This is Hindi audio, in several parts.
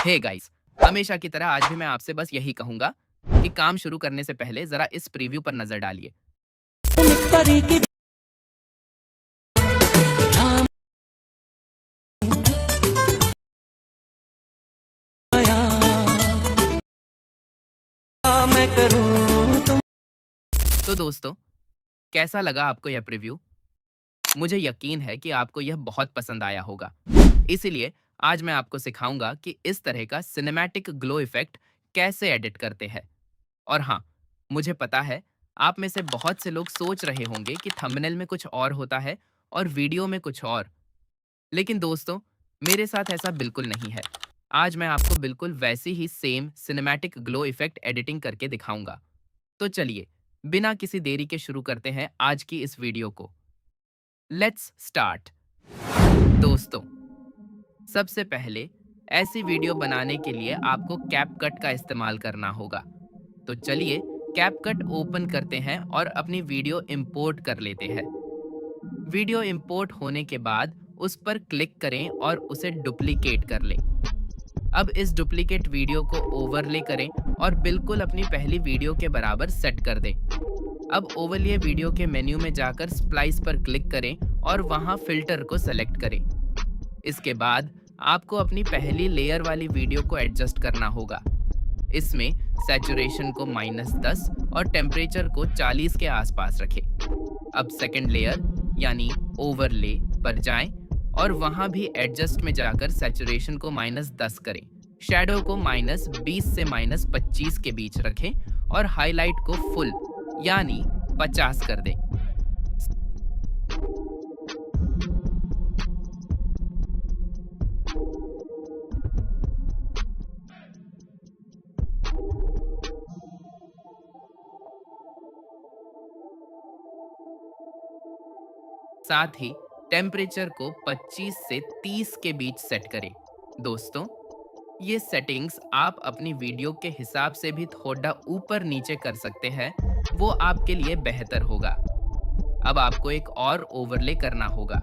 हे गाइस, हमेशा की तरह आज भी मैं आपसे बस यही कहूंगा कि काम शुरू करने से पहले जरा इस प्रीव्यू पर नजर डालिए। तो दोस्तों, कैसा लगा आपको यह प्रीव्यू? मुझे यकीन है कि आपको यह बहुत पसंद आया होगा। इसीलिए आज मैं आपको सिखाऊंगा कि इस तरह का सिनेमैटिक ग्लो इफेक्ट कैसे एडिट करते हैं। और हाँ, मुझे पता है आप में से बहुत से लोग सोच रहे होंगे कि थंबनेल में कुछ और होता है और वीडियो में कुछ और। लेकिन दोस्तों, मेरे साथ ऐसा बिल्कुल नहीं है। आज मैं आपको बिल्कुल वैसी ही same cinematic glow effect editing करके दिखाऊंगा। तो चलिए, बिना किसी देरी के शुरू करते हैं आज की इस वीडियो को। Let's start. दोस्तों, सबसे पहले ऐसी वीडियो बनाने के लिए आपको कैपकट का इस्तेमाल करना होगा। तो चलिए, कैपकट ओपन करते हैं और अपनी वीडियो इंपोर्ट कर लेते हैं। वीडियो इंपोर्ट होने के बाद उस पर क्लिक करें और उसे डुप्लीकेट कर लें। अब इस डुप्लीकेट वीडियो को ओवरले करें और बिल्कुल अपनी पहली वीडियो के बराबर सेट कर दें। अब ओवरले वीडियो के मेन्यू में जाकर स्प्लाइस पर क्लिक करें और वहां फिल्टर को सेलेक्ट करें। इसके बाद आपको अपनी पहली लेयर वाली वीडियो को एडजस्ट करना होगा। इसमें सैचुरेशन को -10 और टेम्परेचर को 40 के आसपास रखें। अब सेकंड लेयर यानी ओवरले पर जाएं और वहां भी एडजस्ट में जाकर सैचुरेशन को -10 करें। शैडो को -20 से -25 के बीच रखें और हाईलाइट को फुल यानी 50 कर दें। साथ ही टेम्परेचर को 25 से 30 के बीच सेट करें। दोस्तों, ये सेटिंग्स आप अपनी वीडियो के हिसाब से भी थोड़ा ऊपर नीचे कर सकते हैं, वो आपके लिए बेहतर होगा। अब आपको एक और ओवरले करना होगा।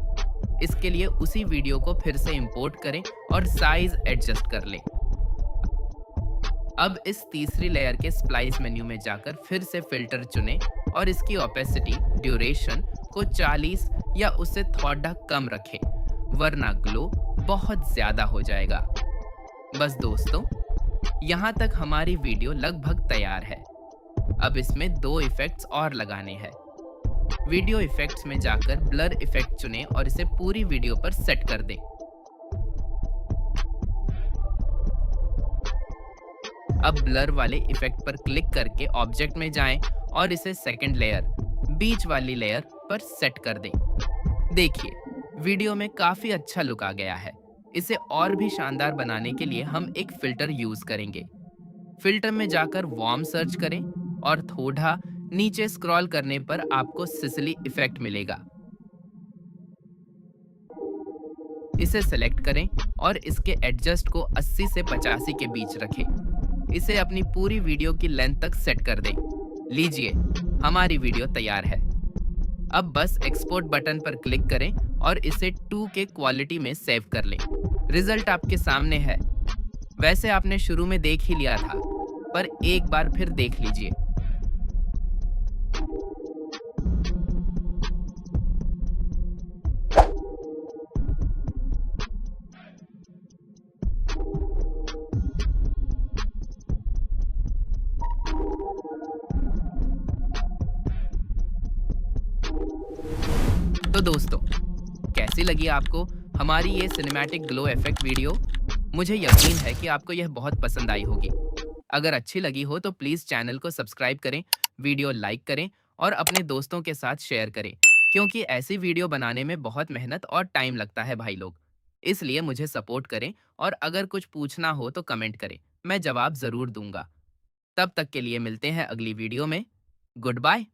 इसके लिए उसी वीडियो को फिर से इंपोर्ट करें और साइज एडजस्ट कर लें। अब इस तीसरी लेयर के स्प्लाइस मेन्यू में जाकर फिर से फिल्टर चुनें और इसकी ओपेसिटी ड्यूरेशन को 40 या उससे थोड़ा कम रखें, वरना ग्लो बहुत ज्यादा हो जाएगा। बस दोस्तों, यहाँ तक हमारी वीडियो लगभग तैयार है। अब इसमें दो इफेक्ट्स और लगाने हैं। वीडियो इफेक्ट्स में जाकर ब्लर इफेक्ट चुनें और इसे पूरी वीडियो पर सेट कर दें। अब ब्लर वाले इफेक्ट पर क्लिक करके ऑब्जेक्ट में जाएं और इसे सेकंड लेयर, बीच वाली लेयर पर सेट कर दें। देखिए, वीडियो में काफी अच्छा लुक आ गया है। इसे और भी शानदार बनाने के लिए हम एक फिल्टर यूज करेंगे। फिल्टर में जाकर वार्म सर्च करें और थोड़ा नीचे स्क्रॉल करने पर आपको सिसिली इफेक्ट मिलेगा। इसे सेलेक्ट करें और इसके एडजस्ट को 80 से 85 के बीच रखें। इसे अपनी पूरी वीडियो की लेंथ तक सेट कर दें। लीजिए, हमारी वीडियो तैयार है। अब बस एक्सपोर्ट बटन पर क्लिक करें और इसे 2K क्वालिटी में सेव कर लें। रिजल्ट आपके सामने है। वैसे आपने शुरू में देख ही लिया था, पर एक बार फिर देख लीजिए। तो दोस्तों, कैसी लगी आपको हमारी ये सिनेमैटिक ग्लो इफेक्ट वीडियो? मुझे यकीन है कि आपको यह बहुत पसंद आई होगी। अगर अच्छी लगी हो तो प्लीज़ चैनल को सब्सक्राइब करें, वीडियो लाइक करें और अपने दोस्तों के साथ शेयर करें, क्योंकि ऐसी वीडियो बनाने में बहुत मेहनत और टाइम लगता है भाई लोग। इसलिए मुझे सपोर्ट करें और अगर कुछ पूछना हो तो कमेंट करें, मैं जवाब ज़रूर दूंगा। तब तक के लिए मिलते हैं अगली वीडियो में। Good bye.